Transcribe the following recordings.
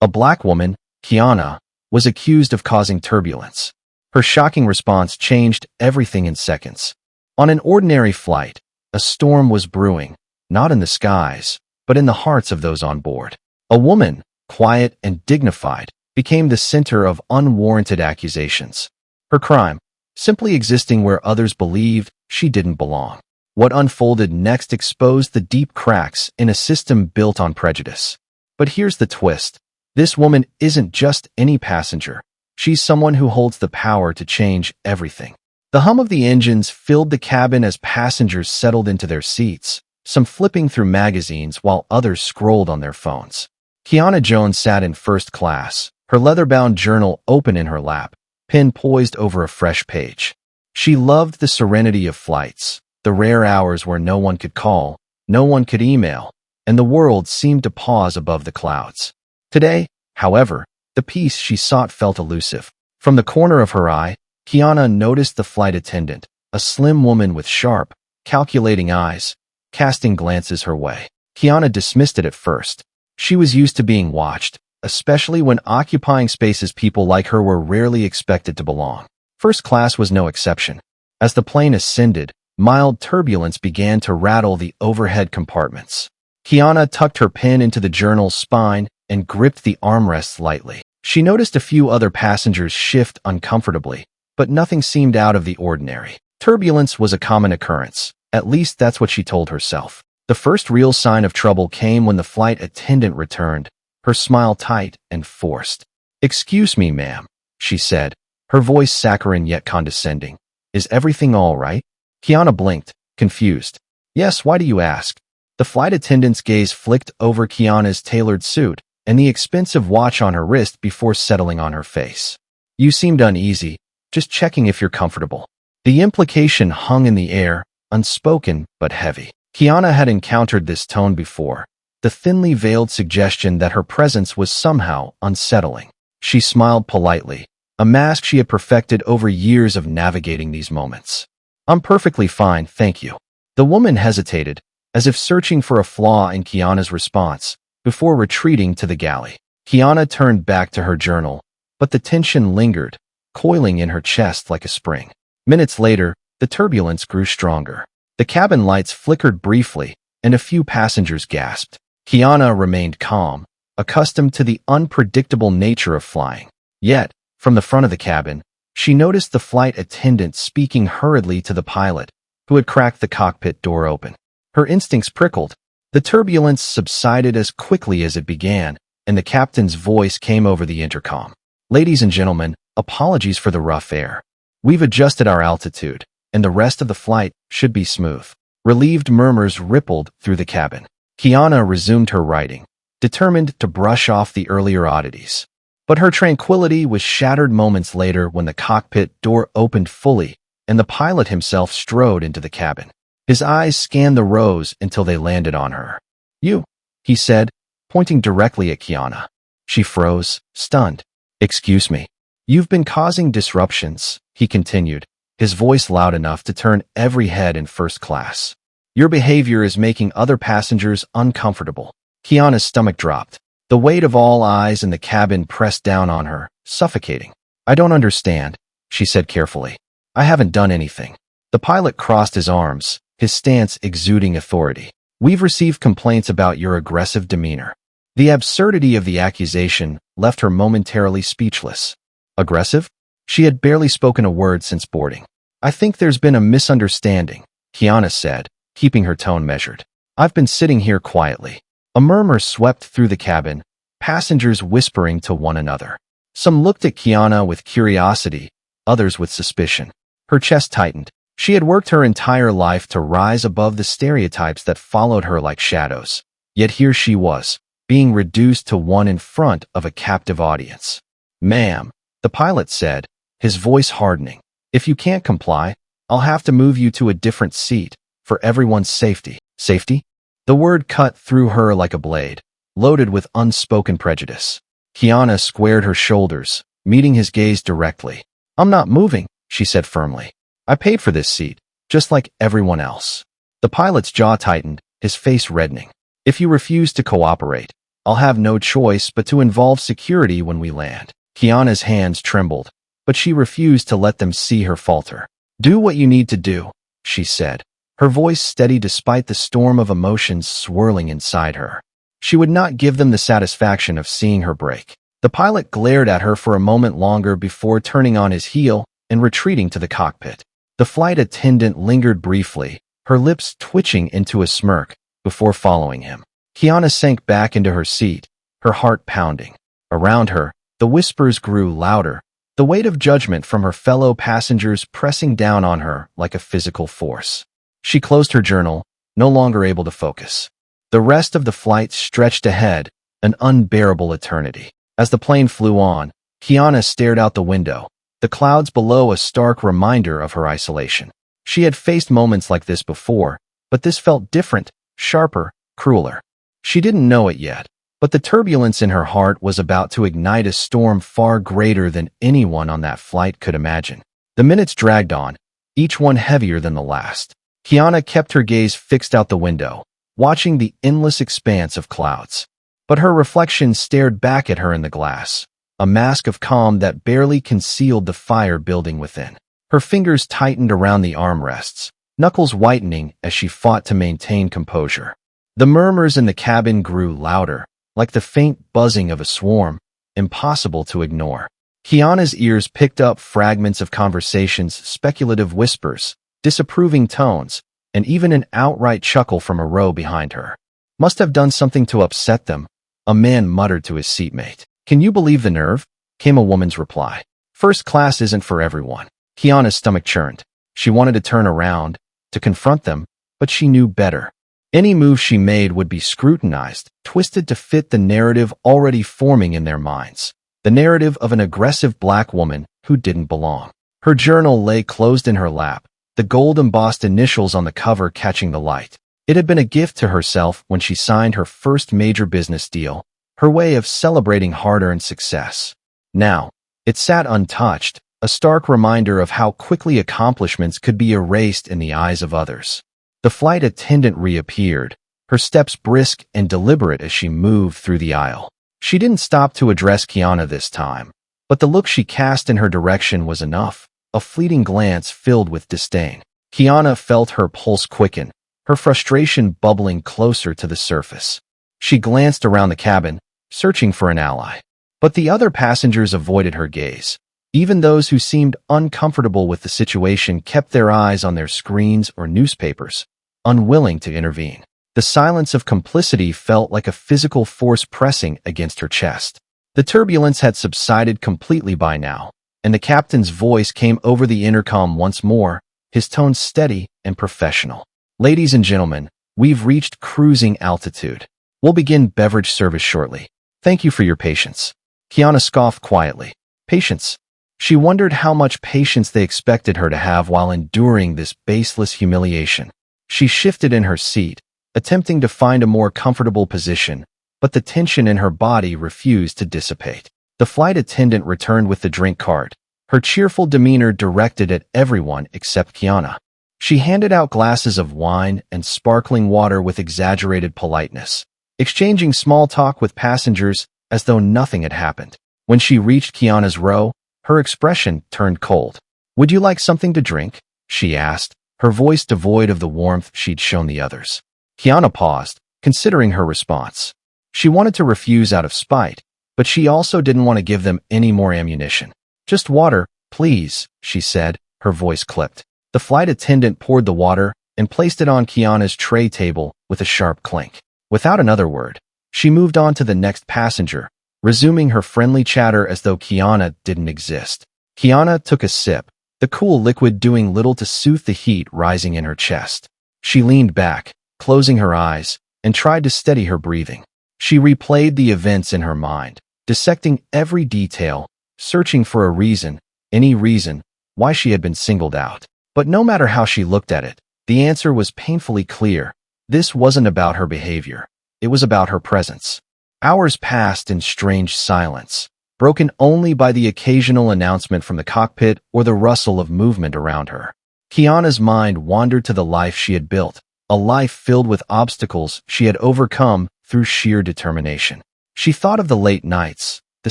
A black woman, Kiana, was accused of causing turbulence. Her shocking response changed everything in seconds. On an ordinary flight, a storm was brewing, not in the skies, but in the hearts of those on board. A woman, quiet and dignified, became the center of unwarranted accusations. Her crime, simply existing where others believed she didn't belong. What unfolded next exposed the deep cracks in a system built on prejudice. But here's the twist. This woman isn't just any passenger. She's someone who holds the power to change everything. The hum of the engines filled the cabin as passengers settled into their seats, some flipping through magazines while others scrolled on their phones. Kiana Jones sat in first class, her leather-bound journal open in her lap, pen poised over a fresh page. She loved the serenity of flights, the rare hours where no one could call, no one could email, and the world seemed to pause above the clouds. Today, however, the peace she sought felt elusive. From the corner of her eye, Kiana noticed the flight attendant, a slim woman with sharp, calculating eyes, casting glances her way. Kiana dismissed it at first. She was used to being watched, especially when occupying spaces people like her were rarely expected to belong. First class was no exception. As the plane ascended, mild turbulence began to rattle the overhead compartments. Kiana tucked her pen into the journal's spine and gripped the armrests lightly. She noticed a few other passengers shift uncomfortably, but nothing seemed out of the ordinary. Turbulence was a common occurrence. At least that's what she told herself. The first real sign of trouble came when the flight attendant returned, her smile tight and forced. "Excuse me, ma'am," she said, her voice saccharine yet condescending. "Is everything all right?" Kiana blinked, confused. "Yes, why do you ask?" The flight attendant's gaze flicked over Kiana's tailored suit and the expensive watch on her wrist before settling on her face. "You seemed uneasy, just checking if you're comfortable." The implication hung in the air, unspoken but heavy. Kiana had encountered this tone before, the thinly veiled suggestion that her presence was somehow unsettling. She smiled politely, a mask she had perfected over years of navigating these moments. "I'm perfectly fine, thank you." The woman hesitated, as if searching for a flaw in Kiana's response, before retreating to the galley. Kiana turned back to her journal, but the tension lingered, coiling in her chest like a spring. Minutes later, the turbulence grew stronger. The cabin lights flickered briefly, and a few passengers gasped. Kiana remained calm, accustomed to the unpredictable nature of flying. Yet, from the front of the cabin, she noticed the flight attendant speaking hurriedly to the pilot, who had cracked the cockpit door open. Her instincts prickled. The turbulence subsided as quickly as it began, and the captain's voice came over the intercom. "Ladies and gentlemen, apologies for the rough air. We've adjusted our altitude, and the rest of the flight should be smooth." Relieved murmurs rippled through the cabin. Kiana resumed her writing, determined to brush off the earlier oddities. But her tranquility was shattered moments later when the cockpit door opened fully and the pilot himself strode into the cabin. His eyes scanned the rows until they landed on her. "You," he said, pointing directly at Kiana. She froze, stunned. "Excuse me. You've been causing disruptions," he continued, his voice loud enough to turn every head in first class. "Your behavior is making other passengers uncomfortable." Kiana's stomach dropped. The weight of all eyes in the cabin pressed down on her, suffocating. "I don't understand," she said carefully. "I haven't done anything." The pilot crossed his arms, his stance exuding authority. "We've received complaints about your aggressive demeanor." The absurdity of the accusation left her momentarily speechless. Aggressive? She had barely spoken a word since boarding. "I think there's been a misunderstanding," Kiana said, keeping her tone measured. "I've been sitting here quietly." A murmur swept through the cabin, passengers whispering to one another. Some looked at Kiana with curiosity, others with suspicion. Her chest tightened. She had worked her entire life to rise above the stereotypes that followed her like shadows. Yet here she was, being reduced to one in front of a captive audience. "Ma'am," the pilot said, his voice hardening, "if you can't comply, I'll have to move you to a different seat, for everyone's safety." Safety? The word cut through her like a blade, loaded with unspoken prejudice. Kiana squared her shoulders, meeting his gaze directly. "I'm not moving," she said firmly. "I paid for this seat, just like everyone else." The pilot's jaw tightened, his face reddening. "If you refuse to cooperate, I'll have no choice but to involve security when we land. Kiana's hands trembled, but she refused to let them see her falter. Do what you need to do, she said, her voice steady despite the storm of emotions swirling inside her. She would not give them the satisfaction of seeing her break. The pilot glared at her for a moment longer before turning on his heel and retreating to the cockpit. The flight attendant lingered briefly, her lips twitching into a smirk, before following him. Kiana sank back into her seat, her heart pounding. Around her, the whispers grew louder, the weight of judgment from her fellow passengers pressing down on her like a physical force. She closed her journal, no longer able to focus. The rest of the flight stretched ahead, an unbearable eternity. As the plane flew on, Kiana stared out the window, the clouds below a stark reminder of her isolation. She had faced moments like this before, but this felt different, sharper, crueler. She didn't know it yet, but the turbulence in her heart was about to ignite a storm far greater than anyone on that flight could imagine. The minutes dragged on, each one heavier than the last. Kiana kept her gaze fixed out the window, watching the endless expanse of clouds. But her reflection stared back at her in the glass, a mask of calm that barely concealed the fire building within. Her fingers tightened around the armrests, knuckles whitening as she fought to maintain composure. The murmurs in the cabin grew louder, like the faint buzzing of a swarm, impossible to ignore. Kiana's ears picked up fragments of conversations, speculative whispers, disapproving tones, and even an outright chuckle from a row behind her. Must have done something to upset them, a man muttered to his seatmate. Can you believe the nerve? Came a woman's reply. First class isn't for everyone. Kiana's stomach churned. She wanted to turn around, to confront them, but she knew better. Any move she made would be scrutinized, twisted to fit the narrative already forming in their minds. The narrative of an aggressive black woman who didn't belong. Her journal lay closed in her lap, the gold-embossed initials on the cover catching the light. It had been a gift to herself when she signed her first major business deal, her way of celebrating hard-earned success. Now, it sat untouched, a stark reminder of how quickly accomplishments could be erased in the eyes of others. The flight attendant reappeared, her steps brisk and deliberate as she moved through the aisle. She didn't stop to address Kiana this time, but the look she cast in her direction was enough, a fleeting glance filled with disdain. Kiana felt her pulse quicken, her frustration bubbling closer to the surface. She glanced around the cabin, searching for an ally. But the other passengers avoided her gaze. Even those who seemed uncomfortable with the situation kept their eyes on their screens or newspapers, unwilling to intervene. The silence of complicity felt like a physical force pressing against her chest. The turbulence had subsided completely by now, and the captain's voice came over the intercom once more, his tone steady and professional. Ladies and gentlemen, we've reached cruising altitude. We'll begin beverage service shortly. Thank you for your patience. Kiana scoffed quietly. Patience. She wondered how much patience they expected her to have while enduring this baseless humiliation. She shifted in her seat, attempting to find a more comfortable position, but the tension in her body refused to dissipate. The flight attendant returned with the drink cart, her cheerful demeanor directed at everyone except Kiana. She handed out glasses of wine and sparkling water with exaggerated politeness, exchanging small talk with passengers as though nothing had happened. When she reached Kiana's row, her expression turned cold. "Would you like something to drink?" she asked, her voice devoid of the warmth she'd shown the others. Kiana paused, considering her response. She wanted to refuse out of spite, but she also didn't want to give them any more ammunition. "Just water, please," she said, her voice clipped. The flight attendant poured the water and placed it on Kiana's tray table with a sharp clink. Without another word, she moved on to the next passenger, resuming her friendly chatter as though Kiana didn't exist. Kiana took a sip, the cool liquid doing little to soothe the heat rising in her chest. She leaned back, closing her eyes, and tried to steady her breathing. She replayed the events in her mind, dissecting every detail, searching for a reason, any reason, why she had been singled out. But no matter how she looked at it, the answer was painfully clear. This wasn't about her behavior. It was about her presence. Hours passed in strange silence, broken only by the occasional announcement from the cockpit or the rustle of movement around her. Kiana's mind wandered to the life she had built, a life filled with obstacles she had overcome through sheer determination. She thought of the late nights, the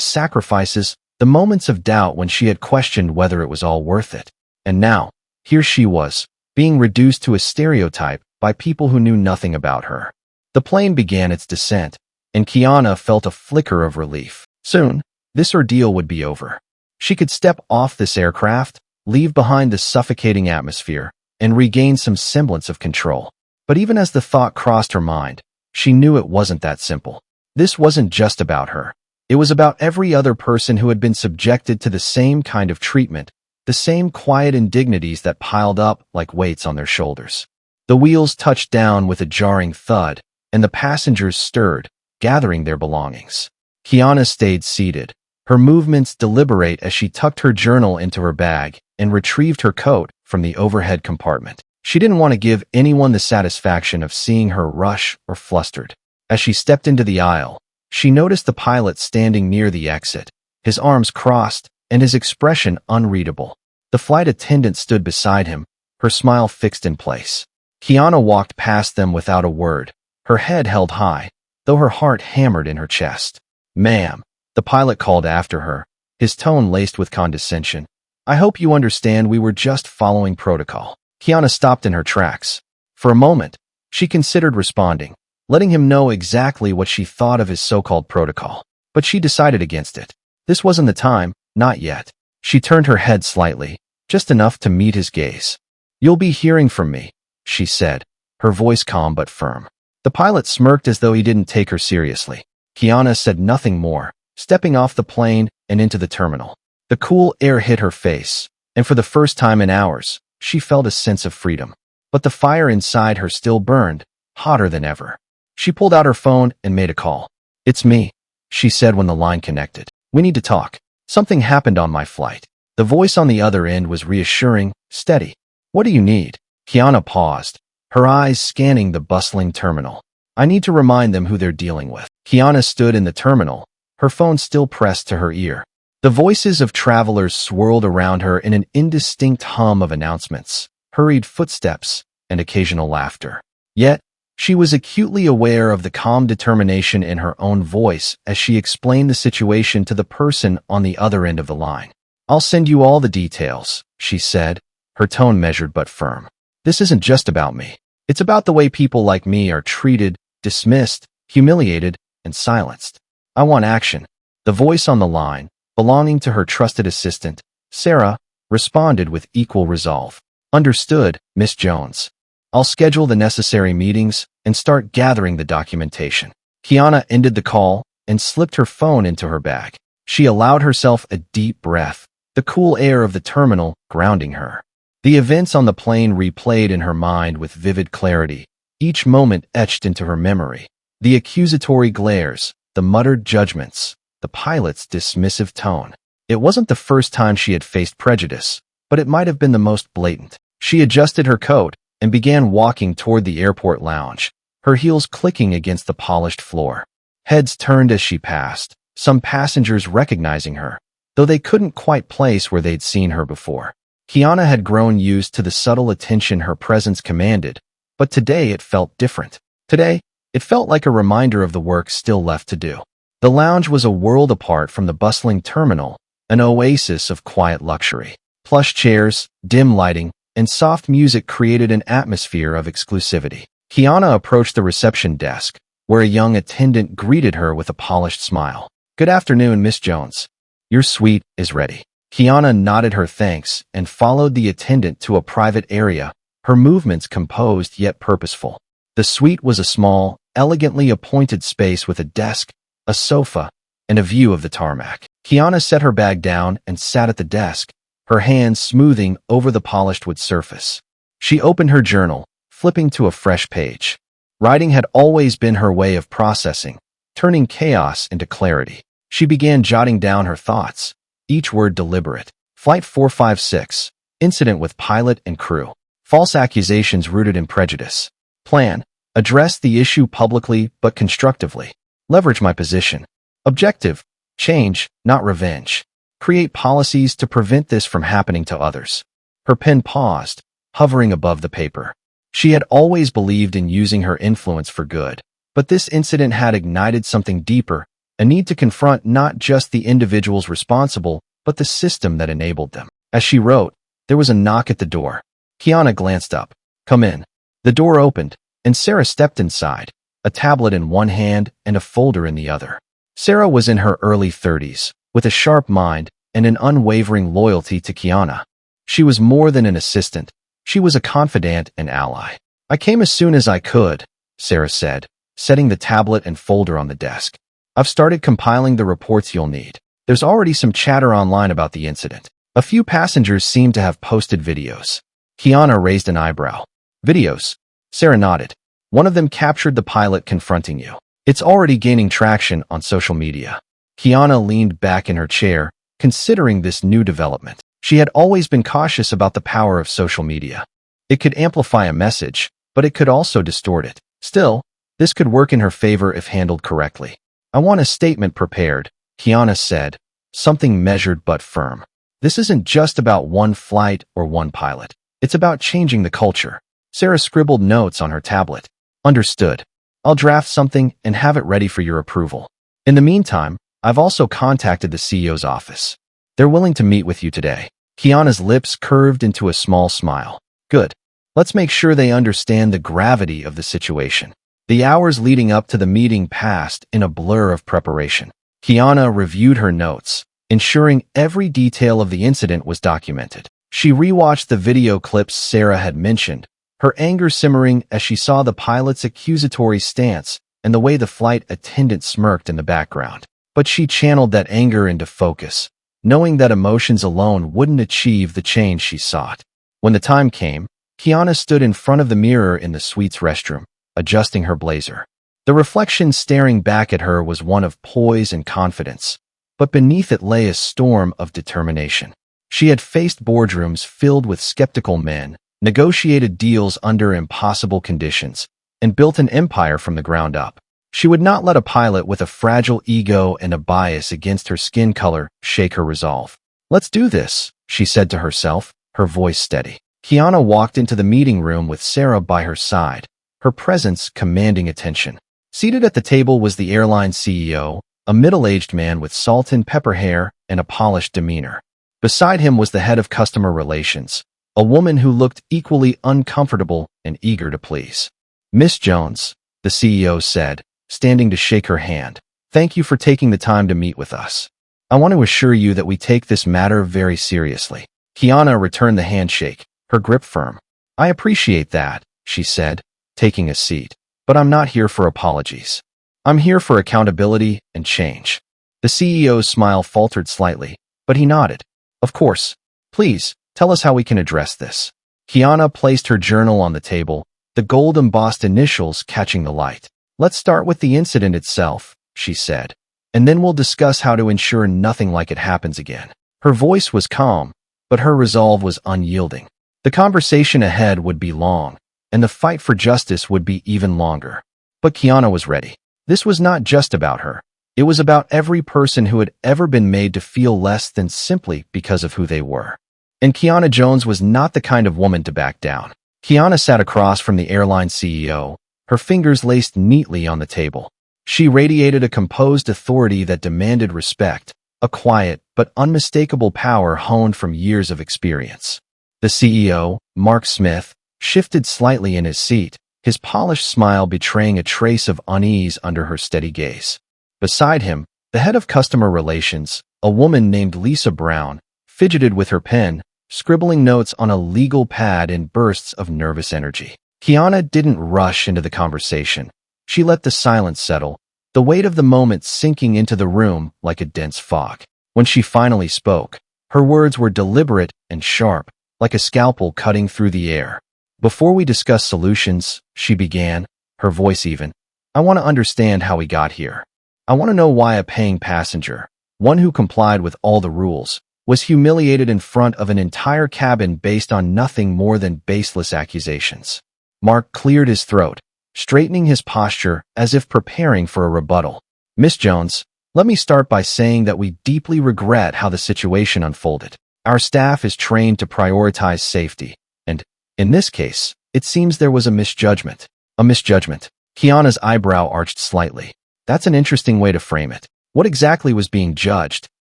sacrifices, the moments of doubt when she had questioned whether it was all worth it. And now, here she was, being reduced to a stereotype by people who knew nothing about her. The plane began its descent, and Kiana felt a flicker of relief. Soon, this ordeal would be over. She could step off this aircraft, leave behind the suffocating atmosphere, and regain some semblance of control. But even as the thought crossed her mind, she knew it wasn't that simple. This wasn't just about her. It was about every other person who had been subjected to the same kind of treatment, the same quiet indignities that piled up like weights on their shoulders. The wheels touched down with a jarring thud, and the passengers stirred, gathering their belongings. Kiana stayed seated, her movements deliberate as she tucked her journal into her bag and retrieved her coat from the overhead compartment. She didn't want to give anyone the satisfaction of seeing her rush or flustered. As she stepped into the aisle, she noticed the pilot standing near the exit, his arms crossed and his expression unreadable. The flight attendant stood beside him, her smile fixed in place. Kiana walked past them without a word, her head held high, though her heart hammered in her chest. "Ma'am," the pilot called after her, his tone laced with condescension. "I hope you understand we were just following protocol." Kiana stopped in her tracks. For a moment, she considered responding, letting him know exactly what she thought of his so-called protocol. But she decided against it. This wasn't the time, not yet. She turned her head slightly, just enough to meet his gaze. "You'll be hearing from me," she said, her voice calm but firm. The pilot smirked as though he didn't take her seriously. Kiana said nothing more, stepping off the plane and into the terminal. The cool air hit her face, and for the first time in hours, she felt a sense of freedom. But the fire inside her still burned, hotter than ever. She pulled out her phone and made a call. "It's me," she said when the line connected. "We need to talk. Something happened on my flight." The voice on the other end was reassuring, steady. "What do you need?" Kiana paused, her eyes scanning the bustling terminal. "I need to remind them who they're dealing with." Kiana stood in the terminal, her phone still pressed to her ear. The voices of travelers swirled around her in an indistinct hum of announcements, hurried footsteps, and occasional laughter. Yet, she was acutely aware of the calm determination in her own voice as she explained the situation to the person on the other end of the line. "I'll send you all the details," she said, her tone measured but firm. "This isn't just about me. It's about the way people like me are treated, dismissed, humiliated, and silenced. I want action." The voice on the line, belonging to her trusted assistant, Sarah, responded with equal resolve. "Understood, Miss Jones. I'll schedule the necessary meetings and start gathering the documentation." Kiana ended the call and slipped her phone into her bag. She allowed herself a deep breath, the cool air of the terminal grounding her. The events on the plane replayed in her mind with vivid clarity, each moment etched into her memory. The accusatory glares, the muttered judgments, the pilot's dismissive tone. It wasn't the first time she had faced prejudice, but it might have been the most blatant. She adjusted her coat and began walking toward the airport lounge, her heels clicking against the polished floor. Heads turned as she passed, some passengers recognizing her, though they couldn't quite place where they'd seen her before. Kiana had grown used to the subtle attention her presence commanded, but today it felt different. Today, it felt like a reminder of the work still left to do. The lounge was a world apart from the bustling terminal, an oasis of quiet luxury. Plush chairs, dim lighting, and soft music created an atmosphere of exclusivity. Kiana approached the reception desk, where a young attendant greeted her with a polished smile. "Good afternoon, Miss Jones. Your suite is ready." Kiana nodded her thanks and followed the attendant to a private area, her movements composed yet purposeful. The suite was a small, elegantly appointed space with a desk, a sofa, and a view of the tarmac. Kiana set her bag down and sat at the desk, her hands smoothing over the polished wood surface. She opened her journal, flipping to a fresh page. Writing had always been her way of processing, turning chaos into clarity. She began jotting down her thoughts, each word deliberate. Flight 456, incident with pilot and crew. False accusations rooted in prejudice. Plan, address the issue publicly but constructively. Leverage my position. Objective, change, not revenge. Create policies to prevent this from happening to others. Her pen paused, hovering above the paper. She had always believed in using her influence for good, but this incident had ignited something deeper, a need to confront not just the individuals responsible, but the system that enabled them. As she wrote, there was a knock at the door. Kiana glanced up. "Come in." The door opened, and Sarah stepped inside, a tablet in one hand and a folder in the other. Sarah was in her early 30s, with a sharp mind and an unwavering loyalty to Kiana. She was more than an assistant. She was a confidant and ally. "I came as soon as I could," Sarah said, setting the tablet and folder on the desk. "I've started compiling the reports you'll need. There's already some chatter online about the incident. A few passengers seem to have posted videos." Kiana raised an eyebrow. "Videos?" Sarah nodded. "One of them captured the pilot confronting you. It's already gaining traction on social media." Kiana leaned back in her chair, considering this new development. She had always been cautious about the power of social media. It could amplify a message, but it could also distort it. Still, this could work in her favor if handled correctly. "I want a statement prepared," Kiana said, something measured but firm. "This isn't just about one flight or one pilot. It's about changing the culture." Sarah scribbled notes on her tablet. "Understood. I'll draft something and have it ready for your approval. In the meantime, I've also contacted the CEO's office. They're willing to meet with you today." Kiana's lips curved into a small smile. "Good. Let's make sure they understand the gravity of the situation." The hours leading up to the meeting passed in a blur of preparation. Kiana reviewed her notes, ensuring every detail of the incident was documented. She rewatched the video clips Sarah had mentioned, her anger simmering as she saw the pilot's accusatory stance and the way the flight attendant smirked in the background. But she channeled that anger into focus, knowing that emotions alone wouldn't achieve the change she sought. When the time came, Kiana stood in front of the mirror in the suite's restroom, adjusting her blazer. The reflection staring back at her was one of poise and confidence, but beneath it lay a storm of determination. She had faced boardrooms filled with skeptical men, negotiated deals under impossible conditions, and built an empire from the ground up. She would not let a pilot with a fragile ego and a bias against her skin color shake her resolve. "Let's do this," she said to herself, her voice steady. Kiana walked into the meeting room with Sarah by her side, her presence commanding attention. Seated at the table was the airline CEO, a middle-aged man with salt and pepper hair and a polished demeanor. Beside him was the head of customer relations, a woman who looked equally uncomfortable and eager to please. "Miss Jones," the CEO said, standing to shake her hand, "thank you for taking the time to meet with us. I want to assure you that we take this matter very seriously." Kiana returned the handshake, her grip firm. "I appreciate that," she said, taking a seat, "but I'm not here for apologies. I'm here for accountability and change." The CEO's smile faltered slightly, but he nodded. "Of course. Please, tell us how we can address this." Kiana placed her journal on the table, the gold-embossed initials catching the light. "Let's start with the incident itself," she said, "and then we'll discuss how to ensure nothing like it happens again." Her voice was calm, but her resolve was unyielding. The conversation ahead would be long, and the fight for justice would be even longer. But Kiana was ready. This was not just about her. It was about every person who had ever been made to feel less than simply because of who they were. And Kiana Jones was not the kind of woman to back down. Kiana sat across from the airline CEO, her fingers laced neatly on the table. She radiated a composed authority that demanded respect, a quiet but unmistakable power honed from years of experience. The CEO, Mark Smith, shifted slightly in his seat, his polished smile betraying a trace of unease under her steady gaze. Beside him, the head of customer relations, a woman named Lisa Brown, fidgeted with her pen, scribbling notes on a legal pad in bursts of nervous energy. Kiana didn't rush into the conversation. She let the silence settle, the weight of the moment sinking into the room like a dense fog. When she finally spoke, her words were deliberate and sharp, like a scalpel cutting through the air. "Before we discuss solutions," she began, her voice even, "I want to understand how we got here. I want to know why a paying passenger, one who complied with all the rules, was humiliated in front of an entire cabin based on nothing more than baseless accusations." Mark cleared his throat, straightening his posture as if preparing for a rebuttal. "Miss Jones, let me start by saying that we deeply regret how the situation unfolded. Our staff is trained to prioritize safety, and, in this case, it seems there was a misjudgment." "A misjudgment?" Kiana's eyebrow arched slightly. "That's an interesting way to frame it." What exactly was being judged?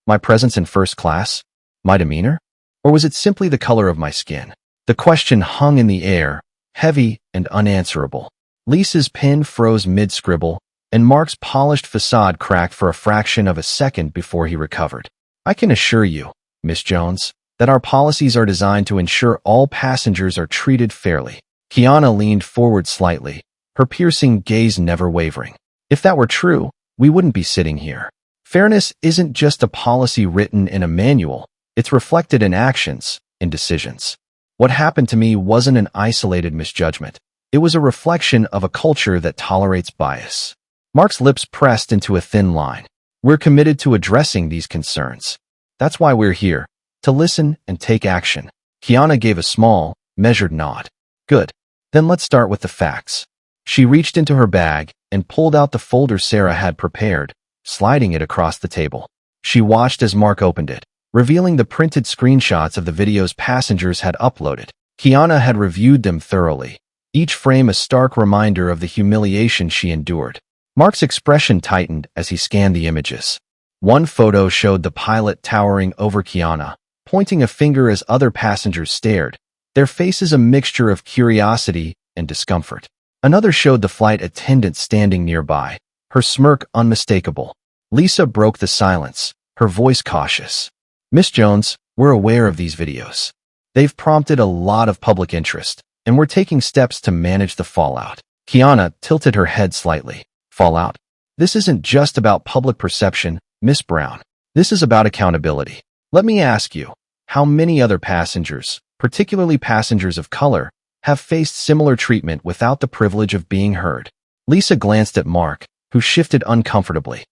My presence in first class? My demeanor? Or was it simply the color of my skin? The question hung in the air, heavy and unanswerable. Lisa's pen froze mid-scribble, and Mark's polished facade cracked for a fraction of a second before he recovered. I can assure you, Miss Jones, that our policies are designed to ensure all passengers are treated fairly. Kiana leaned forward slightly, her piercing gaze never wavering. If that were true, we wouldn't be sitting here. Fairness isn't just a policy written in a manual, it's reflected in actions, in decisions. What happened to me wasn't an isolated misjudgment. It was a reflection of a culture that tolerates bias. Mark's lips pressed into a thin line. We're committed to addressing these concerns. That's why we're here, to listen and take action. Kiana gave a small, measured nod. Good. Then let's start with the facts. She reached into her bag and pulled out the folder Sarah had prepared, sliding it across the table. She watched as Mark opened it, revealing the printed screenshots of the videos passengers had uploaded. Kiana had reviewed them thoroughly, each frame a stark reminder of the humiliation she endured. Mark's expression tightened as he scanned the images. One photo showed the pilot towering over Kiana, pointing a finger as other passengers stared, their faces a mixture of curiosity and discomfort. Another showed the flight attendant standing nearby, her smirk unmistakable. Lisa broke the silence, her voice cautious. Miss Jones, we're aware of these videos. They've prompted a lot of public interest, and we're taking steps to manage the fallout. Kiana tilted her head slightly. Fallout? This isn't just about public perception, Miss Brown. This is about accountability. Let me ask you, how many other passengers, particularly passengers of color, have faced similar treatment without the privilege of being heard? Lisa glanced at Mark, who shifted uncomfortably.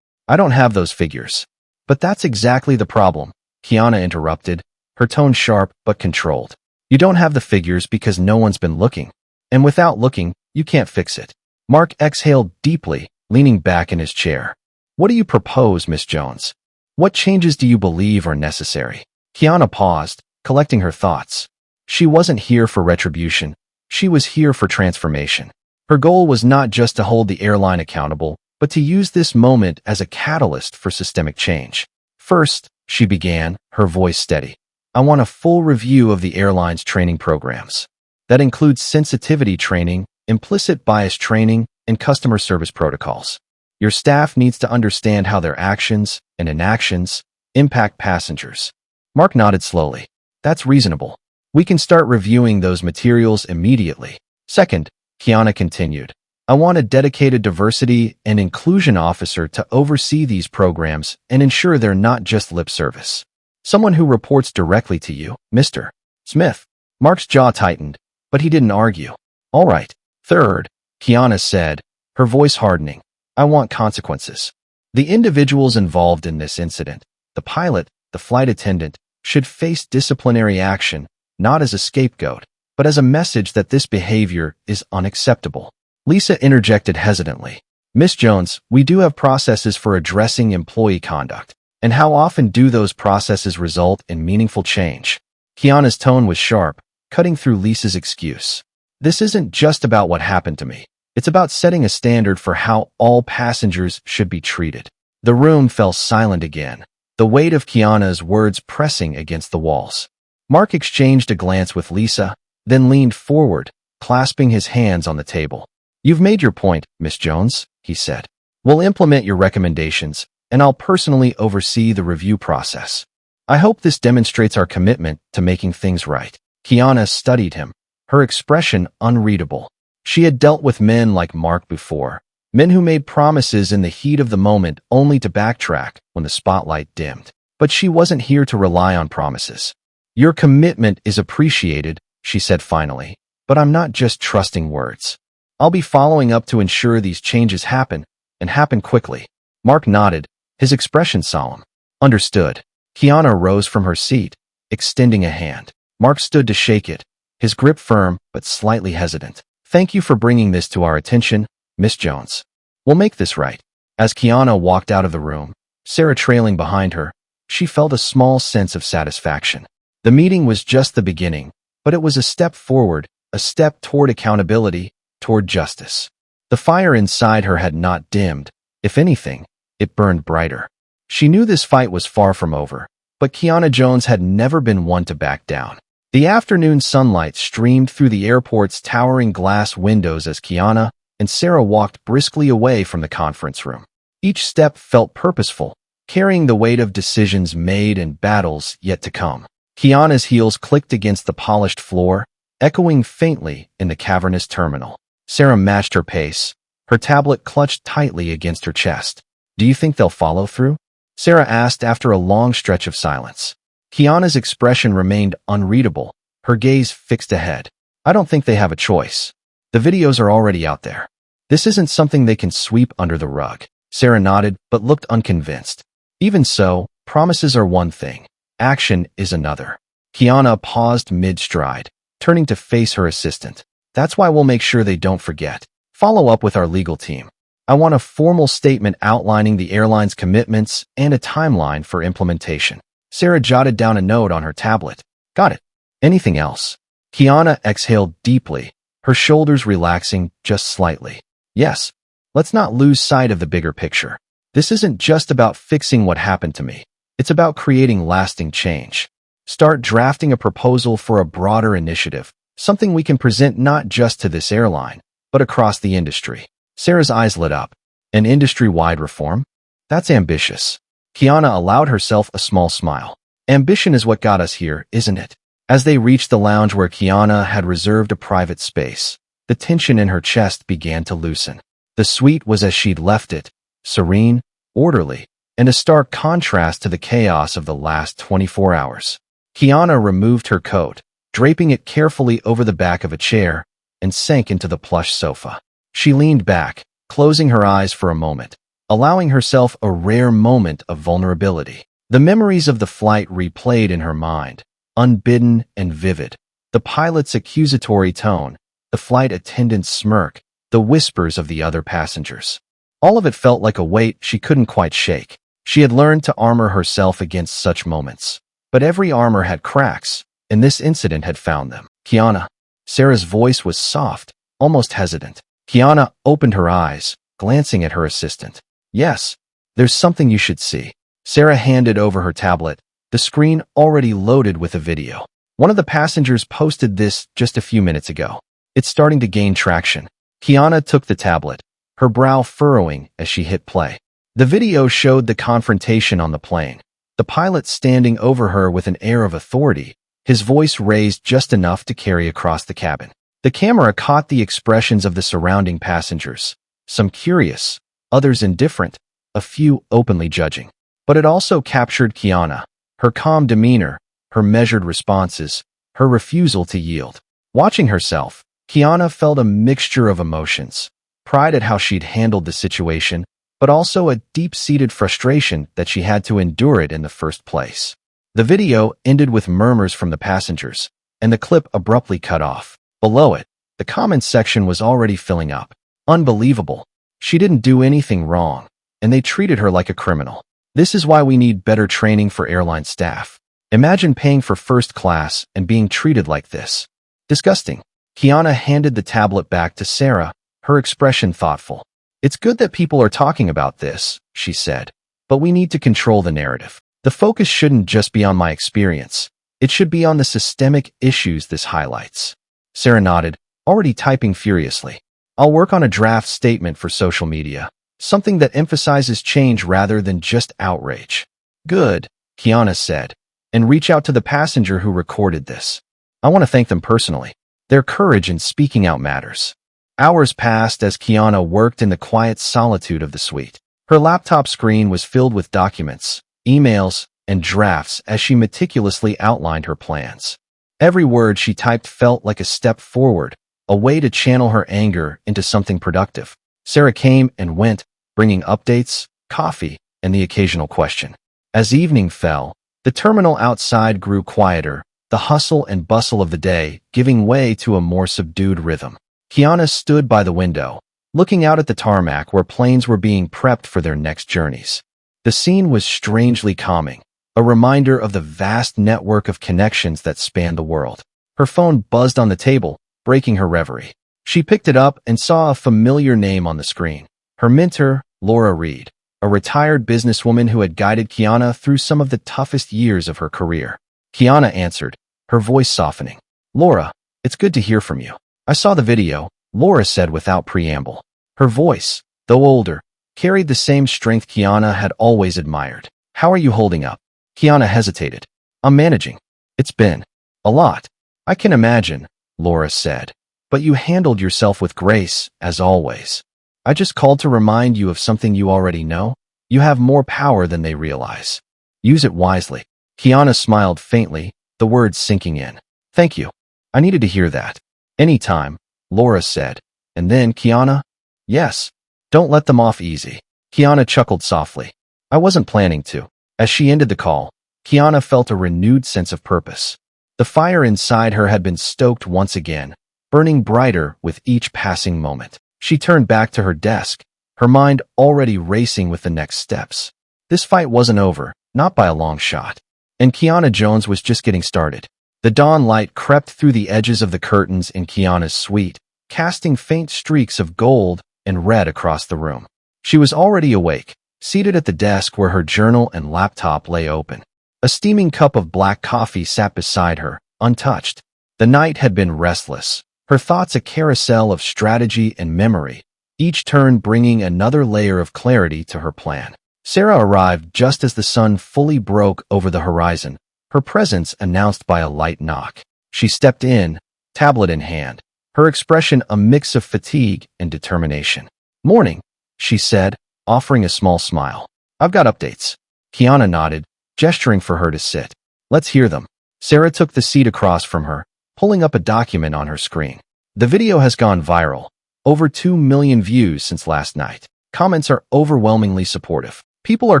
I don't have those figures. But that's exactly the problem, Kiana interrupted, her tone sharp but controlled. You don't have the figures because no one's been looking. And without looking, you can't fix it. Mark exhaled deeply, leaning back in his chair. What do you propose, Miss Jones? What changes do you believe are necessary? Kiana paused, collecting her thoughts. She wasn't here for retribution. She was here for transformation. Her goal was not just to hold the airline accountable, but to use this moment as a catalyst for systemic change. First, she began, her voice steady. I want a full review of the airline's training programs. That includes sensitivity training, implicit bias training, and customer service protocols. Your staff needs to understand how their actions and inactions impact passengers. Mark nodded slowly. That's reasonable. We can start reviewing those materials immediately. Second, Kiana continued, I want a dedicated diversity and inclusion officer to oversee these programs and ensure they're not just lip service. Someone who reports directly to you, Mr. Smith. Mark's jaw tightened, but he didn't argue. All right. Third, Kiana said, her voice hardening, I want consequences. The individuals involved in this incident, the pilot, the flight attendant, should face disciplinary action, not as a scapegoat, but as a message that this behavior is unacceptable. Lisa interjected hesitantly. Miss Jones, we do have processes for addressing employee conduct. And how often do those processes result in meaningful change? Kiana's tone was sharp, cutting through Lisa's excuse. This isn't just about what happened to me. It's about setting a standard for how all passengers should be treated. The room fell silent again, the weight of Kiana's words pressing against the walls. Mark exchanged a glance with Lisa, then leaned forward, clasping his hands on the table. You've made your point, Miss Jones, he said. We'll implement your recommendations, and I'll personally oversee the review process. I hope this demonstrates our commitment to making things right. Kiana studied him, her expression unreadable. She had dealt with men like Mark before, men who made promises in the heat of the moment only to backtrack when the spotlight dimmed. But she wasn't here to rely on promises. Your commitment is appreciated, she said finally, but I'm not just trusting words. I'll be following up to ensure these changes happen, and happen quickly. Mark nodded, his expression solemn. Understood. Kiana rose from her seat, extending a hand. Mark stood to shake it, his grip firm but slightly hesitant. Thank you for bringing this to our attention, Miss Jones. We'll make this right. As Kiana walked out of the room, Sarah trailing behind her, she felt a small sense of satisfaction. The meeting was just the beginning, but it was a step forward, a step toward accountability, toward justice. The fire inside her had not dimmed. If anything, It burned brighter. She knew this fight was far from over, but Kiana Jones had never been one to back down. The afternoon sunlight streamed through the airport's towering glass windows as Kiana and Sarah walked briskly away from the conference room. Each step felt purposeful, carrying the weight of decisions made and battles yet to come. Kiana's heels clicked against the polished floor, echoing faintly in the cavernous terminal. Sarah matched her pace, her tablet clutched tightly against her chest. "Do you think they'll follow through?" Sarah asked after a long stretch of silence. Kiana's expression remained unreadable, her gaze fixed ahead. "I don't think they have a choice. The videos are already out there. This isn't something they can sweep under the rug." Sarah nodded, but looked unconvinced. "Even so, promises are one thing. Action is another." Kiana paused mid-stride, turning to face her assistant. "That's why we'll make sure they don't forget. Follow up with our legal team. I want a formal statement outlining the airline's commitments and a timeline for implementation." Sarah jotted down a note on her tablet. "Got it. Anything else?" Kiana exhaled deeply, her shoulders relaxing just slightly. "Yes. Let's not lose sight of the bigger picture. This isn't just about fixing what happened to me. It's about creating lasting change. Start drafting a proposal for a broader initiative, something we can present not just to this airline, but across the industry." Sarah's eyes lit up. "An industry-wide reform? That's ambitious." Kiana allowed herself a small smile. "Ambition is what got us here, isn't it?" As they reached the lounge where Kiana had reserved a private space, the tension in her chest began to loosen. The suite was as she'd left it, serene, orderly, and a stark contrast to the chaos of the last 24 hours. Kiana removed her coat, draping it carefully over the back of a chair, and sank into the plush sofa. She leaned back, closing her eyes for a moment, allowing herself a rare moment of vulnerability. The memories of the flight replayed in her mind, unbidden and vivid. The pilot's accusatory tone, the flight attendant's smirk, the whispers of the other passengers. All of it felt like a weight she couldn't quite shake. She had learned to armor herself against such moments. But every armor had cracks, and this incident had found them. "Kiana." Sarah's voice was soft, almost hesitant. Kiana opened her eyes, glancing at her assistant. "Yes, there's something you should see." Sarah handed over her tablet, the screen already loaded with a video. "One of the passengers posted this just a few minutes ago. It's starting to gain traction." Kiana took the tablet, her brow furrowing as she hit play. The video showed the confrontation on the plane, the pilot standing over her with an air of authority, his voice raised just enough to carry across the cabin. The camera caught the expressions of the surrounding passengers, some curious, others indifferent, a few openly judging. But it also captured Kiana, her calm demeanor, her measured responses, her refusal to yield. Watching herself, Kiana felt a mixture of emotions, pride at how she'd handled the situation, but also a deep-seated frustration that she had to endure it in the first place. The video ended with murmurs from the passengers, and the clip abruptly cut off. Below it, the comments section was already filling up. "Unbelievable. She didn't do anything wrong, and they treated her like a criminal. This is why we need better training for airline staff. Imagine paying for first class and being treated like this. Disgusting." Kiana handed the tablet back to Sarah, her expression thoughtful. "It's good that people are talking about this," she said, "but we need to control the narrative. The focus shouldn't just be on my experience. It should be on the systemic issues this highlights." Sarah nodded, already typing furiously. "I'll work on a draft statement for social media, something that emphasizes change rather than just outrage." "Good," Kiana said, "and reach out to the passenger who recorded this. I want to thank them personally. Their courage in speaking out matters." Hours passed as Kiana worked in the quiet solitude of the suite. Her laptop screen was filled with documents, emails, and drafts as she meticulously outlined her plans. Every word she typed felt like a step forward, a way to channel her anger into something productive. Sarah came and went, bringing updates, coffee, and the occasional question. As evening fell, the terminal outside grew quieter, the hustle and bustle of the day giving way to a more subdued rhythm. Kiana stood by the window, looking out at the tarmac where planes were being prepped for their next journeys. The scene was strangely calming, a reminder of the vast network of connections that spanned the world. Her phone buzzed on the table, breaking her reverie. She picked it up and saw a familiar name on the screen. Her mentor, Laura Reed. a retired businesswoman who had guided Kiana through some of the toughest years of her career. Kiana answered, her voice softening. Laura, it's good to hear from you. I saw the video, Laura said without preamble. Her voice, though older, carried the same strength Kiana had always admired. How are you holding up? Kiana hesitated. I'm managing. It's been a lot. I can imagine, Laura said. But you handled yourself with grace, as always. I just called to remind you of something you already know. You have more power than they realize. Use it wisely. Kiana smiled faintly, the words sinking in. Thank you. I needed to hear that. Anytime, Laura said. And then, Kiana? Yes. Don't let them off easy. Kiana chuckled softly. I wasn't planning to. As she ended the call, Kiana felt a renewed sense of purpose. The fire inside her had been stoked once again, burning brighter with each passing moment. She turned back to her desk, her mind already racing with the next steps. This fight wasn't over, not by a long shot. And Kiana Jones was just getting started. The dawn light crept through the edges of the curtains in Kiana's suite, casting faint streaks of gold and red across the room. She was already awake, seated at the desk where her journal and laptop lay open. A steaming cup of black coffee sat beside her, untouched. The night had been restless, her thoughts a carousel of strategy and memory, each turn bringing another layer of clarity to her plan. Sarah arrived just as the sun fully broke over the horizon, her presence announced by a light knock. She stepped in, tablet in hand, her expression a mix of fatigue and determination. Morning, she said, offering a small smile. I've got updates. Kiana nodded, gesturing for her to sit. Let's hear them. Sarah took the seat across from her, pulling up a document on her screen. The video has gone viral. Over 2 million views since last night. Comments are overwhelmingly supportive. People are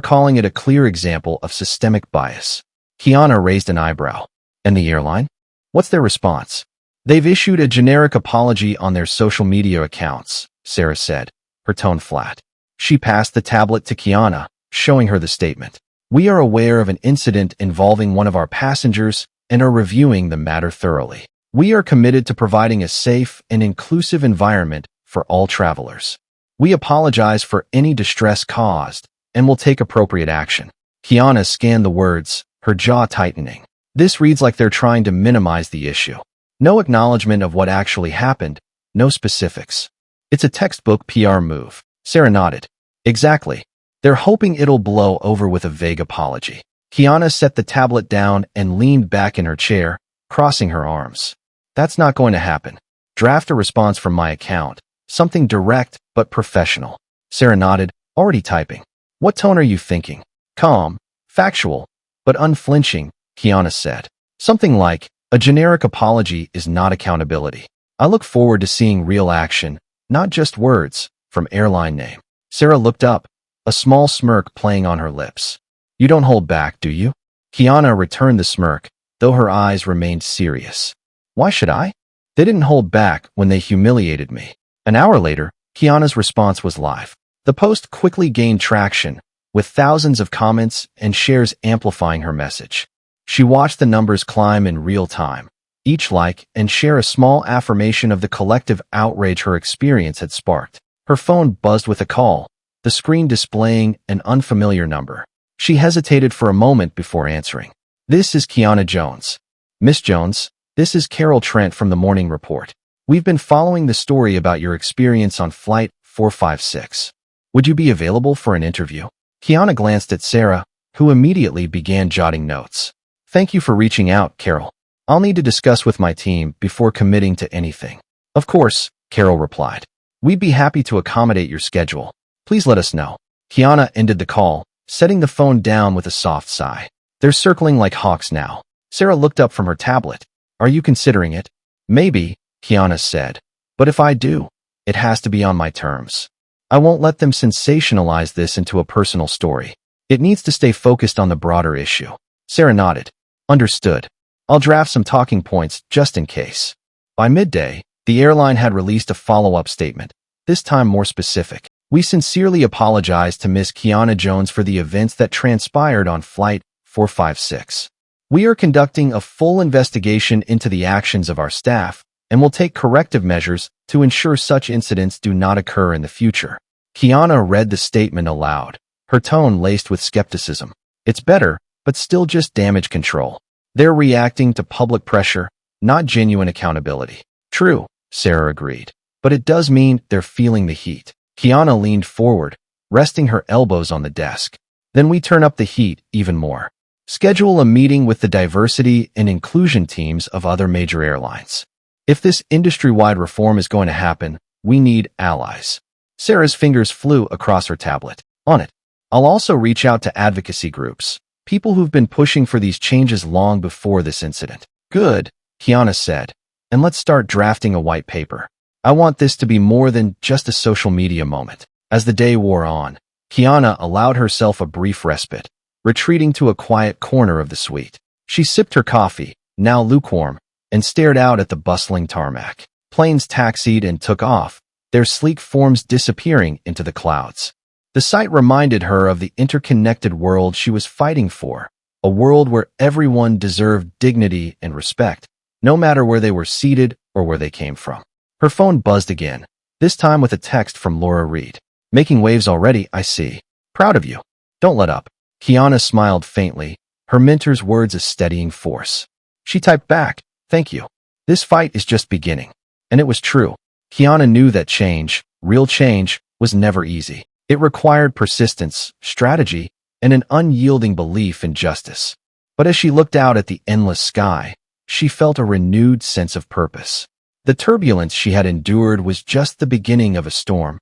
calling it a clear example of systemic bias. Kiana raised an eyebrow. And the airline? What's their response? They've issued a generic apology on their social media accounts, Sarah said, her tone flat. She passed the tablet to Kiana, showing her the statement. We are aware of an incident involving one of our passengers and are reviewing the matter thoroughly. We are committed to providing a safe and inclusive environment for all travelers. We apologize for any distress caused and will take appropriate action. Kiana scanned the words, her jaw tightening. This reads like they're trying to minimize the issue. No acknowledgement of what actually happened, no specifics. It's a textbook PR move. Sarah nodded. Exactly. They're hoping it'll blow over with a vague apology. Kiana set the tablet down and leaned back in her chair, crossing her arms. That's not going to happen. Draft a response from my account. Something direct but professional. Sarah nodded, already typing. What tone are you thinking? Calm, factual, but unflinching, Kiana said. Something like, a generic apology is not accountability. I look forward to seeing real action, not just words, from Airline name. Sarah looked up, a small smirk playing on her lips. You don't hold back, do you? Kiana returned the smirk, though her eyes remained serious. Why should I? They didn't hold back when they humiliated me. An hour later, Kiana's response was live. The post quickly gained traction, with thousands of comments and shares amplifying her message. She watched the numbers climb in real time, each like and share a small affirmation of the collective outrage her experience had sparked. Her phone buzzed with a call, the screen displaying an unfamiliar number. She hesitated for a moment before answering. This is Kiana Jones. Miss Jones, this is Carol Trent from the Morning Report. We've been following the story about your experience on Flight 456. Would you be available for an interview? Kiana glanced at Sarah, who immediately began jotting notes. Thank you for reaching out, Carol. I'll need to discuss with my team before committing to anything. Of course, Carol replied. We'd be happy to accommodate your schedule. Please let us know. Kiana ended the call, setting the phone down with a soft sigh. They're circling like hawks now. Sarah looked up from her tablet. Are you considering it? Maybe, Kiana said. But if I do, it has to be on my terms. I won't let them sensationalize this into a personal story. It needs to stay focused on the broader issue. Sarah nodded. Understood. I'll draft some talking points just in case. By midday, the airline had released a follow-up statement, this time more specific. We sincerely apologize to Miss Kiana Jones for the events that transpired on Flight 456. We are conducting a full investigation into the actions of our staff and will take corrective measures to ensure such incidents do not occur in the future. Kiana read the statement aloud, her tone laced with skepticism. It's better, but still just damage control. They're reacting to public pressure, not genuine accountability. True, Sarah agreed. But it does mean they're feeling the heat. Kiana leaned forward, resting her elbows on the desk. Then we turn up the heat even more. Schedule a meeting with the diversity and inclusion teams of other major airlines. If this industry-wide reform is going to happen, we need allies. Sarah's fingers flew across her tablet. On it. I'll also reach out to advocacy groups, people who've been pushing for these changes long before this incident. Good, Kiana said. And let's start drafting a white paper. I want this to be more than just a social media moment. As the day wore on, Kiana allowed herself a brief respite, retreating to a quiet corner of the suite. She sipped her coffee, now lukewarm, and stared out at the bustling tarmac. Planes taxied and took off, their sleek forms disappearing into the clouds. The sight reminded her of the interconnected world she was fighting for, a world where everyone deserved dignity and respect, no matter where they were seated or where they came from. Her phone buzzed again, this time with a text from Laura Reed. Making waves already, I see. Proud of you. Don't let up. Kiana smiled faintly, her mentor's words a steadying force. She typed back, thank you. This fight is just beginning. And it was true. Kiana knew that change, real change, was never easy. It required persistence, strategy, and an unyielding belief in justice. But as she looked out at the endless sky, she felt a renewed sense of purpose. The turbulence she had endured was just the beginning of a storm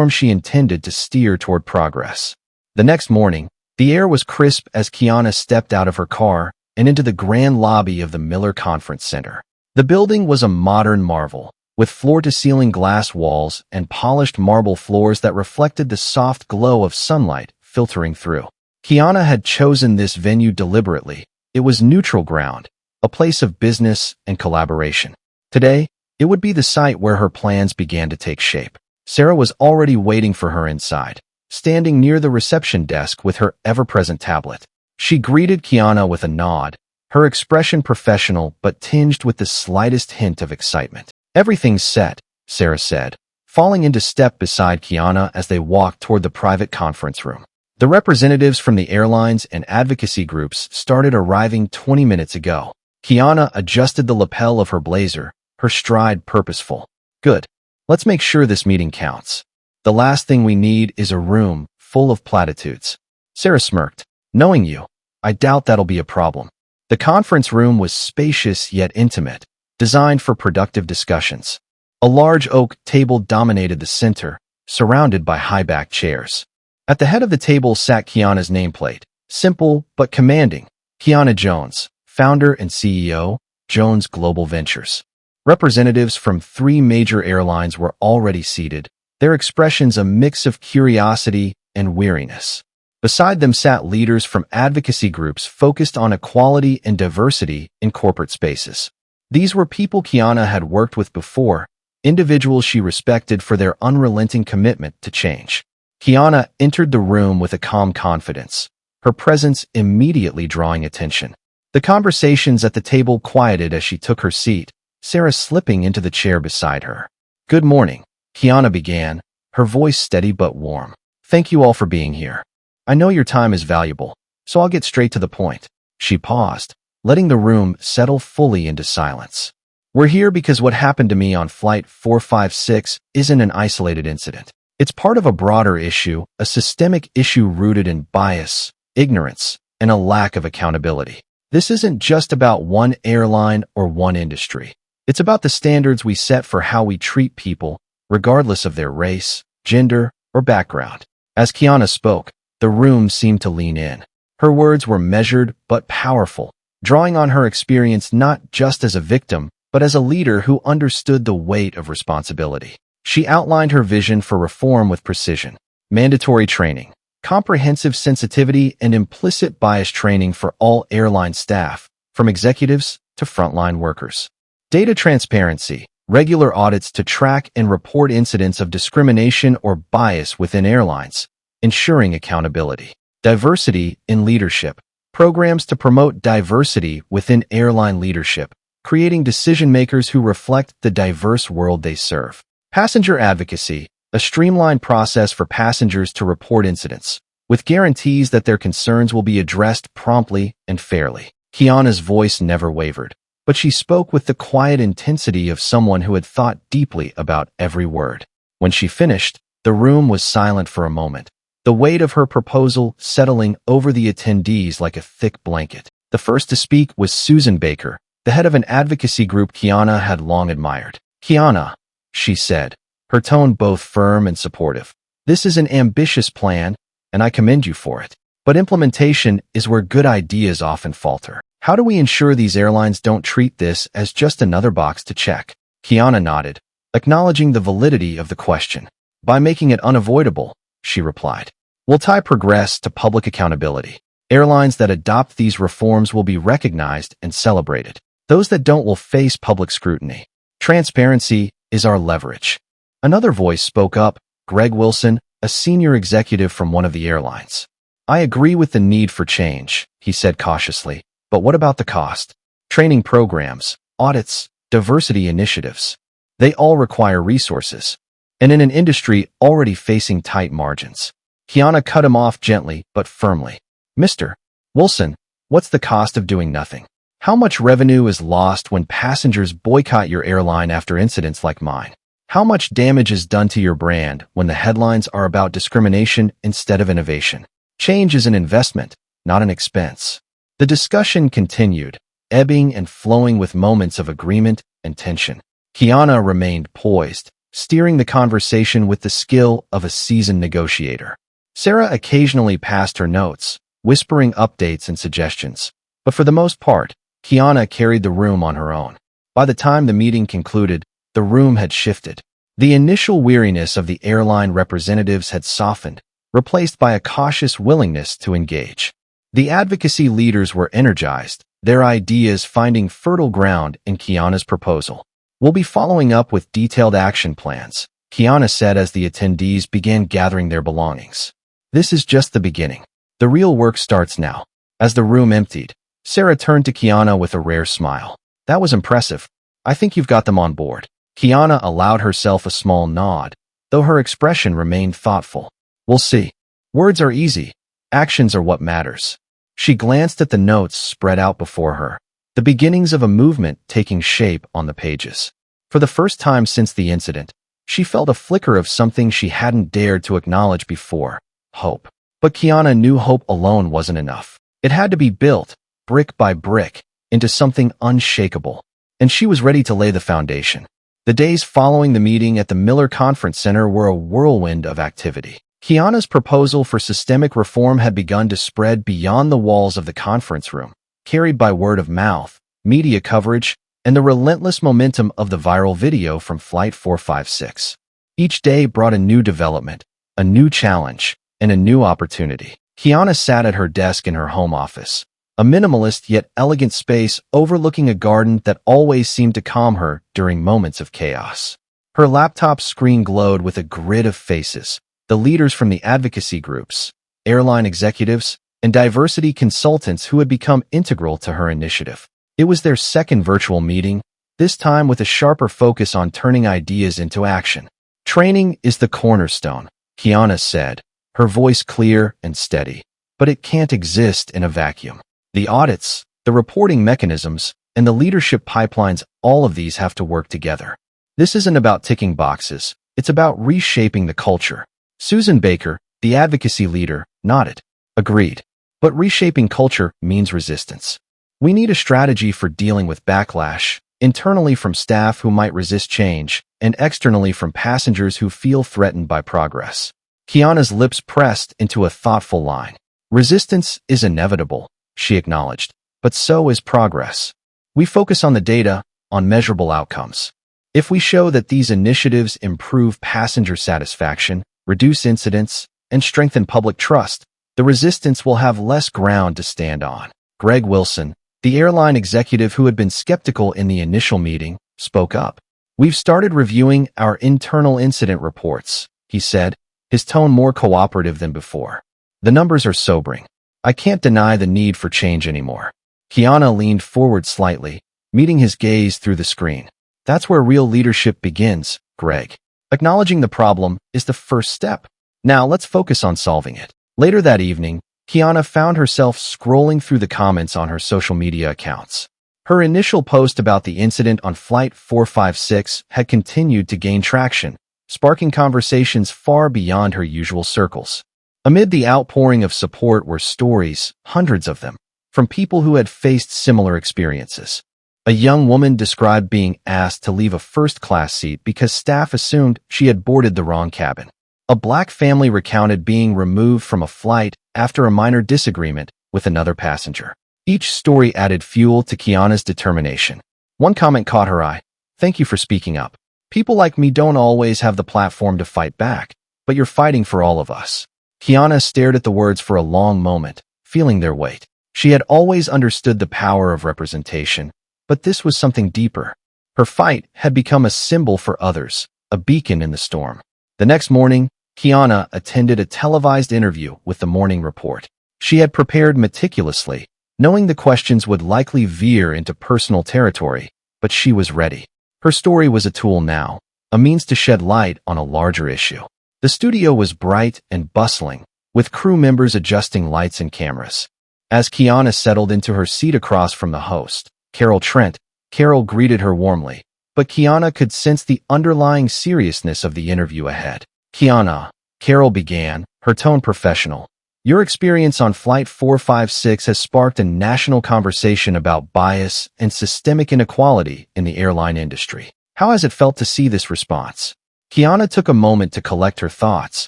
she intended to steer toward progress. The next morning, the air was crisp as Kiana stepped out of her car and into the grand lobby of the Miller Conference Center. The building was a modern marvel, with floor-to-ceiling glass walls and polished marble floors that reflected the soft glow of sunlight filtering through. Kiana had chosen this venue deliberately. It was neutral ground, a place of business and collaboration. Today, it would be the site where her plans began to take shape. Sarah was already waiting for her inside, standing near the reception desk with her ever-present tablet. She greeted Kiana with a nod, her expression professional but tinged with the slightest hint of excitement. Everything's set, Sarah said, falling into step beside Kiana as they walked toward the private conference room. The representatives from the airlines and advocacy groups started arriving 20 minutes ago. Kiana adjusted the lapel of her blazer, her stride purposeful. Good. Let's make sure this meeting counts. The last thing we need is a room full of platitudes. Sarah smirked. Knowing you, I doubt that'll be a problem. The conference room was spacious yet intimate, designed for productive discussions. A large oak table dominated the center, surrounded by high-backed chairs. At the head of the table sat Kiana's nameplate, simple but commanding. Kiana Jones, founder and CEO, Jones Global Ventures. Representatives from 3 major airlines were already seated, their expressions a mix of curiosity and weariness. Beside them sat leaders from advocacy groups focused on equality and diversity in corporate spaces. These were people Kiana had worked with before, individuals she respected for their unrelenting commitment to change. Kiana entered the room with a calm confidence, her presence immediately drawing attention. The conversations at the table quieted as she took her seat, Sarah slipping into the chair beside her. Good morning, Kiana began, her voice steady but warm. Thank you all for being here. I know your time is valuable, so I'll get straight to the point. She paused, letting the room settle fully into silence. We're here because what happened to me on Flight 456 isn't an isolated incident. It's part of a broader issue, a systemic issue rooted in bias, ignorance, and a lack of accountability. This isn't just about one airline or one industry. It's about the standards we set for how we treat people, regardless of their race, gender, or background. As Kiana spoke, the room seemed to lean in. Her words were measured but powerful, drawing on her experience not just as a victim, but as a leader who understood the weight of responsibility. She outlined her vision for reform with precision. Mandatory training, comprehensive sensitivity, and implicit bias training for all airline staff, from executives to frontline workers. Data transparency, regular audits to track and report incidents of discrimination or bias within airlines, ensuring accountability. Diversity in leadership, programs to promote diversity within airline leadership, creating decision-makers who reflect the diverse world they serve. Passenger advocacy, a streamlined process for passengers to report incidents, with guarantees that their concerns will be addressed promptly and fairly. Kiana's voice never wavered, but she spoke with the quiet intensity of someone who had thought deeply about every word. When she finished, the room was silent for a moment, the weight of her proposal settling over the attendees like a thick blanket. The first to speak was Susan Baker, the head of an advocacy group Kiana had long admired. "Kiana," she said, her tone both firm and supportive, "this is an ambitious plan, and I commend you for it. But implementation is where good ideas often falter. How do we ensure these airlines don't treat this as just another box to check?" Kiana nodded, acknowledging the validity of the question. "By making it unavoidable," she replied. "We'll tie progress to public accountability. Airlines that adopt these reforms will be recognized and celebrated. Those that don't will face public scrutiny. Transparency is our leverage." Another voice spoke up, Greg Wilson, a senior executive from one of the airlines. "I agree with the need for change," he said cautiously, "but what about the cost? Training programs, audits, diversity initiatives. They all require resources. And in an industry already facing tight margins." Kiana cut him off gently but firmly. "Mr. Wilson, what's the cost of doing nothing? How much revenue is lost when passengers boycott your airline after incidents like mine? How much damage is done to your brand when the headlines are about discrimination instead of innovation? Change is an investment, not an expense." The discussion continued, ebbing and flowing with moments of agreement and tension. Kiana remained poised, steering the conversation with the skill of a seasoned negotiator. Sarah occasionally passed her notes, whispering updates and suggestions, but for the most part, Kiana carried the room on her own. By the time the meeting concluded, the room had shifted. The initial weariness of the airline representatives had softened, replaced by a cautious willingness to engage. The advocacy leaders were energized, their ideas finding fertile ground in Kiana's proposal. "We'll be following up with detailed action plans," Kiana said as the attendees began gathering their belongings. "This is just the beginning. The real work starts now." As the room emptied, Sarah turned to Kiana with a rare smile. "That was impressive. I think you've got them on board." Kiana allowed herself a small nod, though her expression remained thoughtful. "We'll see. Words are easy. Actions are what matters." She glanced at the notes spread out before her, the beginnings of a movement taking shape on the pages. For the first time since the incident, she felt a flicker of something she hadn't dared to acknowledge before: hope. But Kiana knew hope alone wasn't enough. It had to be built, brick by brick, into something unshakable. And she was ready to lay the foundation. The days following the meeting at the Miller Conference Center were a whirlwind of activity. Kiana's proposal for systemic reform had begun to spread beyond the walls of the conference room, carried by word of mouth, media coverage, and the relentless momentum of the viral video from Flight 456. Each day brought a new development, a new challenge, and a new opportunity. Kiana sat at her desk in her home office, a minimalist yet elegant space overlooking a garden that always seemed to calm her during moments of chaos. Her laptop screen glowed with a grid of faces, the leaders from the advocacy groups, airline executives, and diversity consultants who had become integral to her initiative. It was their second virtual meeting, this time with a sharper focus on turning ideas into action. "Training is the cornerstone," Kiana said, her voice clear and steady. "But it can't exist in a vacuum. The audits, the reporting mechanisms, and the leadership pipelines, all of these have to work together. This isn't about ticking boxes. It's about reshaping the culture." Susan Baker, the advocacy leader, nodded. "Agreed. But reshaping culture means resistance. We need a strategy for dealing with backlash, internally from staff who might resist change, and externally from passengers who feel threatened by progress." Kiana's lips pressed into a thoughtful line. "Resistance is inevitable," she acknowledged, "but so is progress. We focus on the data, on measurable outcomes. If we show that these initiatives improve passenger satisfaction, reduce incidents, and strengthen public trust, the resistance will have less ground to stand on." Greg Wilson, the airline executive who had been skeptical in the initial meeting, spoke up. "We've started reviewing our internal incident reports," he said, his tone more cooperative than before. "The numbers are sobering. I can't deny the need for change anymore." Kiana leaned forward slightly, meeting his gaze through the screen. "That's where real leadership begins, Greg. Acknowledging the problem is the first step. Now let's focus on solving it." Later that evening, Kiana found herself scrolling through the comments on her social media accounts. Her initial post about the incident on Flight 456 had continued to gain traction, sparking conversations far beyond her usual circles. Amid the outpouring of support were stories, hundreds of them, from people who had faced similar experiences. A young woman described being asked to leave a first-class seat because staff assumed she had boarded the wrong cabin. A Black family recounted being removed from a flight after a minor disagreement with another passenger. Each story added fuel to Kiana's determination. One comment caught her eye. "Thank you for speaking up. People like me don't always have the platform to fight back, but you're fighting for all of us." Kiana stared at the words for a long moment, feeling their weight. She had always understood the power of representation, but this was something deeper. Her fight had become a symbol for others, a beacon in the storm. The next morning, Kiana attended a televised interview with the Morning Report. She had prepared meticulously, knowing the questions would likely veer into personal territory, but she was ready. Her story was a tool now, a means to shed light on a larger issue. The studio was bright and bustling, with crew members adjusting lights and cameras. As Kiana settled into her seat across from the host, Carol Trent, Carol greeted her warmly, but Kiana could sense the underlying seriousness of the interview ahead. "Kiana," Carol began, her tone professional, "your experience on Flight 456 has sparked a national conversation about bias and systemic inequality in the airline industry. How has it felt to see this response?" Kiana took a moment to collect her thoughts,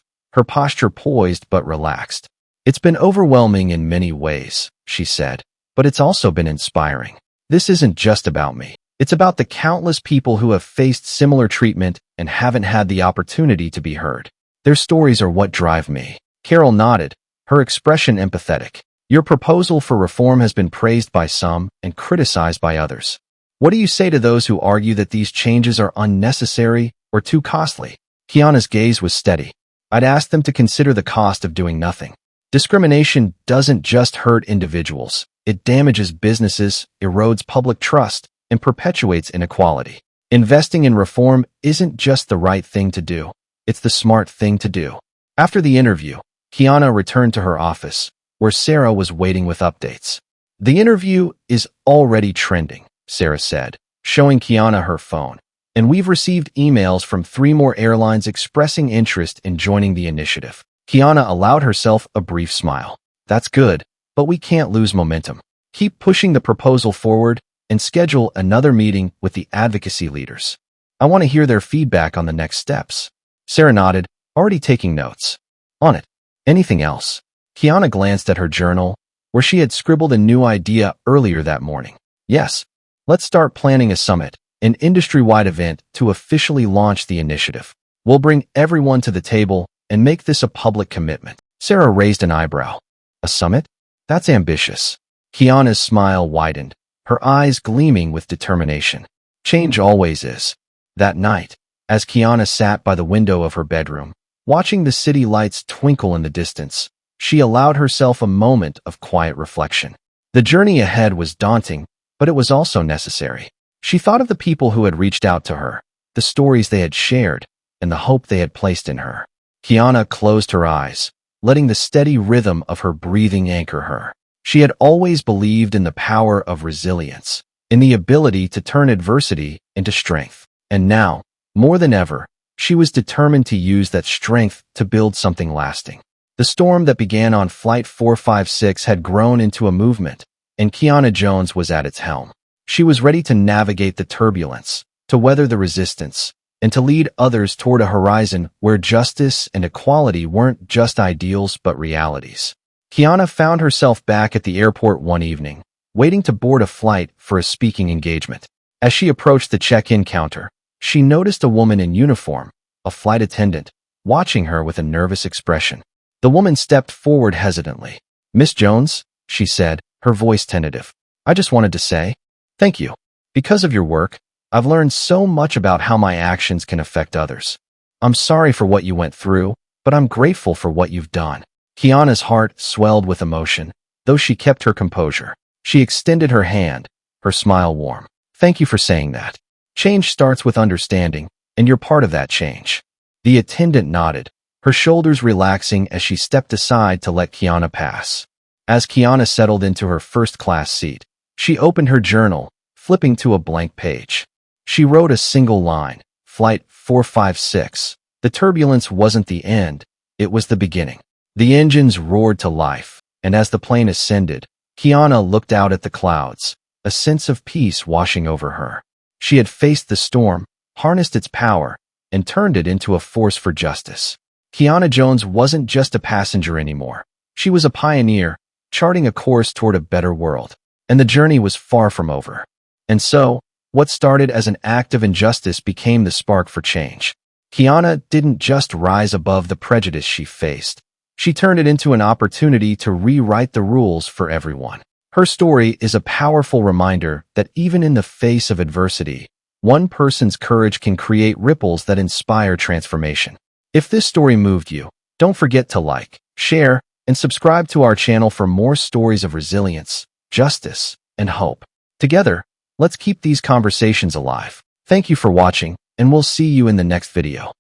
her posture poised but relaxed. "It's been overwhelming in many ways," she said, "but it's also been inspiring. This isn't just about me. It's about the countless people who have faced similar treatment and haven't had the opportunity to be heard. Their stories are what drive me." Carol nodded, her expression empathetic. "Your proposal for reform has been praised by some and criticized by others. What do you say to those who argue that these changes are unnecessary or too costly?" Kiana's gaze was steady. "I'd ask them to consider the cost of doing nothing. Discrimination doesn't just hurt individuals. It damages businesses, erodes public trust, and perpetuates inequality. Investing in reform isn't just the right thing to do. It's the smart thing to do." After the interview, Kiana returned to her office, where Sarah was waiting with updates. "The interview is already trending," Sarah said, showing Kiana her phone. "And we've received emails from 3 more airlines expressing interest in joining the initiative." Kiana allowed herself a brief smile. "That's good, but we can't lose momentum. Keep pushing the proposal forward and schedule another meeting with the advocacy leaders. I want to hear their feedback on the next steps." Sarah nodded, already taking notes. "On it. Anything else?" Kiana glanced at her journal, where she had scribbled a new idea earlier that morning. "Yes. Let's start planning a summit, an industry-wide event to officially launch the initiative. We'll bring everyone to the table and make this a public commitment." Sarah raised an eyebrow. "A summit? That's ambitious." Kiana's smile widened, her eyes gleaming with determination. Change always is. That night, as Kiana sat by the window of her bedroom, watching the city lights twinkle in the distance, she allowed herself a moment of quiet reflection. The journey ahead was daunting, but it was also necessary. She thought of the people who had reached out to her, the stories they had shared, and the hope they had placed in her. Kiana closed her eyes, letting the steady rhythm of her breathing anchor her. She had always believed in the power of resilience, in the ability to turn adversity into strength. And now, more than ever, she was determined to use that strength to build something lasting. The storm that began on Flight 456 had grown into a movement, and Kiana Jones was at its helm. She was ready to navigate the turbulence, to weather the resistance, and to lead others toward a horizon where justice and equality weren't just ideals but realities. Kiana found herself back at the airport one evening, waiting to board a flight for a speaking engagement. As she approached the check-in counter, she noticed a woman in uniform, a flight attendant, watching her with a nervous expression. The woman stepped forward hesitantly. "Miss Jones," she said, her voice tentative, "I just wanted to say, thank you. Because of your work, I've learned so much about how my actions can affect others. I'm sorry for what you went through, but I'm grateful for what you've done." Kiana's heart swelled with emotion, though she kept her composure. She extended her hand, her smile warm. "Thank you for saying that. Change starts with understanding, and you're part of that change." The attendant nodded, her shoulders relaxing as she stepped aside to let Kiana pass. As Kiana settled into her first-class seat, she opened her journal, flipping to a blank page. She wrote a single line, Flight 456. The turbulence wasn't the end, it was the beginning. The engines roared to life, and as the plane ascended, Kiana looked out at the clouds, a sense of peace washing over her. She had faced the storm, harnessed its power, and turned it into a force for justice. Kiana Jones wasn't just a passenger anymore. She was a pioneer, charting a course toward a better world. And the journey was far from over. And so, what started as an act of injustice became the spark for change. Kiana didn't just rise above the prejudice she faced. She turned it into an opportunity to rewrite the rules for everyone. Her story is a powerful reminder that even in the face of adversity, one person's courage can create ripples that inspire transformation. If this story moved you, don't forget to like, share, and subscribe to our channel for more stories of resilience, justice, and hope. Together, let's keep these conversations alive. Thank you for watching, and we'll see you in the next video.